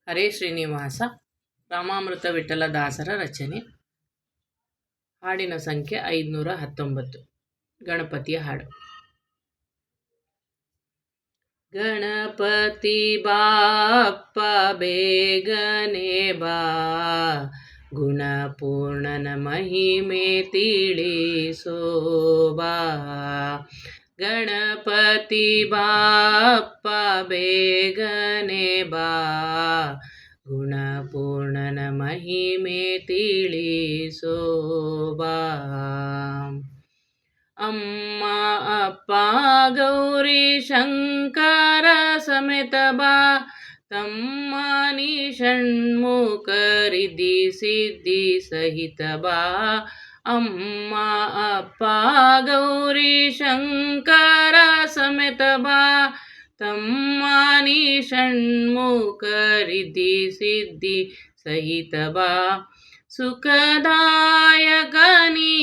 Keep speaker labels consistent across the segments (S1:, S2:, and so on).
S1: ಹರೇ ಶ್ರೀನಿವಾಸ. ರಾಮಾಮೃತ ವಿಠಲದಾಸರ ರಚನೆ. ಹಾಡಿನ ಸಂಖ್ಯೆ 519. ಗಣಪತಿಯ ಹಾಡು. ಗಣಪತಿ ಬಾಪ್ಪ ಬೇಗನೆ ಬಾ, ಗುಣಪೂರ್ಣನ ಮಹಿಮೆ ತಿಳಿಸೋ ಬಾ. ಗಣಪತಿ ಬಾಪ್ಪ ಬೇಗನೆ ಬಾ, ಗುಣಪೂರ್ಣನ ಮಹಿಮೆ ತಿಳಿಸೋ ಬಾ. ಅಮ್ಮ ಅಪ್ಪ ಗೌರಿ ಶಂಕರ ಸಮೇತ ಬಾ, ತಮ್ಮ ನೀ ಷಣ್ಮುಖರಿದ್ದಿ ಸಿದ್ಧಿ ಸಹಿತ ಬಾ. ಅಮ್ಮ ಅಪ್ಪ ಗೌರಿ ಶಂಕರ ಸಮೇತ ಬಾ, ತಮ್ಮ ನೀ ಷಣ್ಮುಖರಿದ್ದಿ ಸಿದ್ಧಿ ಸಹಿತ ಬಾ. ಸುಖದಾಯಕ ನೀ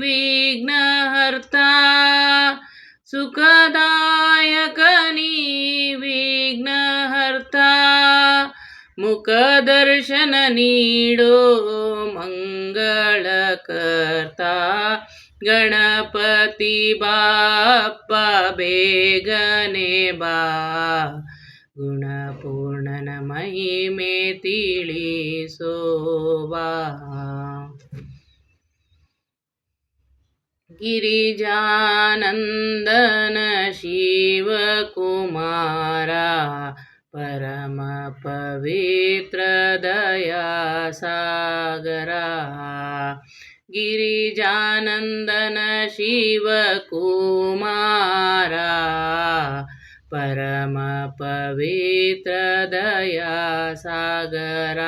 S1: ವಿಘ್ನಹರ್ತಾ, ಸುಖದಾಯಕ ನೀ ವಿಘ್ನಹರ್ತಾ. ಮುಖದರ್ಶನ ನೀಡೋ ಮಂಗಳಕರ್ತಾ. ಗಣಪತಿ ಬಾಪ್ಪ ಬೇಗನೆ ಬಾ, ಗುಣಪೂರ್ಣನ ಮಹಿಮೆ ತಿಳಿಸೋ ಬಾ. ಗಿರಿಜಾನಂದನ ಶಿವಕುಮಾರ, ಪರಮ ಪವಿತ್ರ ದಯಾ ಸಾಗರ. ಗಿರಿಜಾನಂದನ ಶಿವಕುಮಾರ, ಪರಮ ಪವಿತ್ರ ದಯಾ ಸಾಗರ.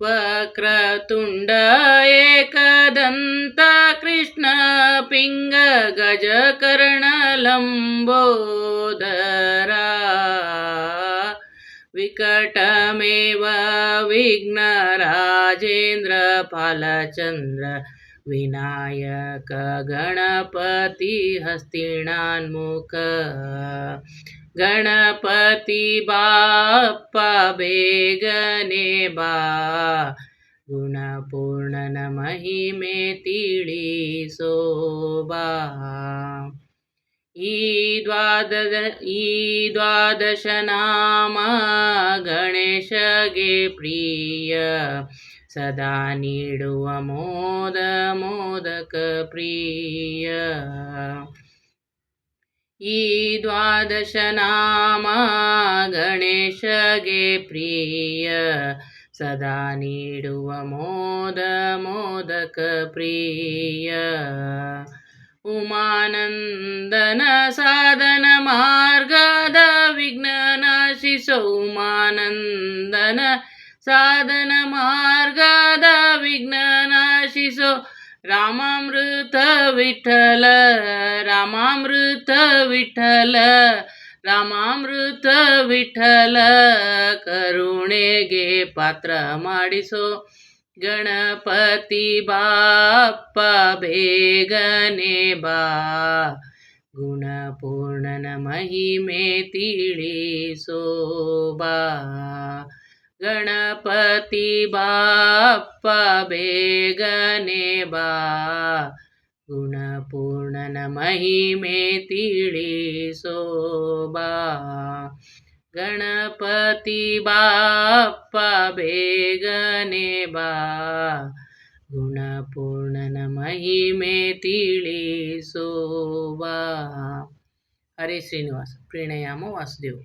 S1: ವಕ್ರತುಂಡ ಏಕದಂತ ಕೃಷ್ಣ ಪಿಂಗ ಗಜಕರ್ಣ ಲಂಬೋದರ. ವಿಕಟಮೇವ ವಿಘ್ನ ರಾಜೇಂದ್ರ ಫಲಚಂದ್ರ, ವಿನಾಯಕ ಗಣಪತಿ ಹಸ್ತಿನಾನ್ಮುಖ. ಗಣಪತಿ ಬಾಪ್ಪ ಬೇಗನೆ ಬಾ, ಗುಣಪೂರ್ಣನ ಮಹಿಮೆ ತಿಳಿಸೋ ಬಾ. ಈ ದ್ವಾದಶ ನಾಮ ಗಣೇಶಗೆ ಪ್ರಿಯ, ಸದಾ ನೀಡುವ ಮೋದಕ ಪ್ರಿಯ. ಈ ದ್ವಾದಶ ನಾಮ ಗಣೇಶಗೆ ಪ್ರಿಯ, ಸದಾ ನೀಡುವ ಮೋದಕ ಪ್ರಿಯ. ಉಮಾನಂದನ ಸಾಧನ ಮಾರ್ಗದ ವಿಘ್ನ ನಾಶಿಸೋ, ಉಮಾನಂದನ ಸಾಧನ ಮಾರ್ಗದ ವಿಘ್ನ ನಾಶಿಸೋ. ರಾಮಾಮೃತ ವಿಠಲ, ರಾಮಾಮೃತ ವಿಠಲ, ರಾಮಾಮೃತ ವಿಠಲ, ಕರುಣೆಗೆ ಪಾತ್ರ ಮಾಡಿಸೋ. ಗಣಪತಿ ಬಾಪ್ಪ ಬೇಗನೆ ಬಾ, ಗುಣಪೂರ್ಣನ ಮಹಿಮೆ ತಿಳಿಸೋ ಬಾ. ಗಣಪತಿ ಬಾಪ್ಪ ಬೇಗನೆ ಬಾ, ಗುಣಪೂರ್ಣನ ಮಹಿಮೆ ತಿಳಿಸೋ ಬಾ. ಗಣಪತಿ ಬಾಪ್ಪ ಬೇಗನೆ ಬಾ, ಗುಣಪೂರ್ಣನ ಮಹಿಮೆ ತಿಳಿಸೋ ಬಾ. ಹರೇ ಶ್ರೀನಿವಾಸ. ಪ್ರಣಾಮ ವಾಸುದೇವ.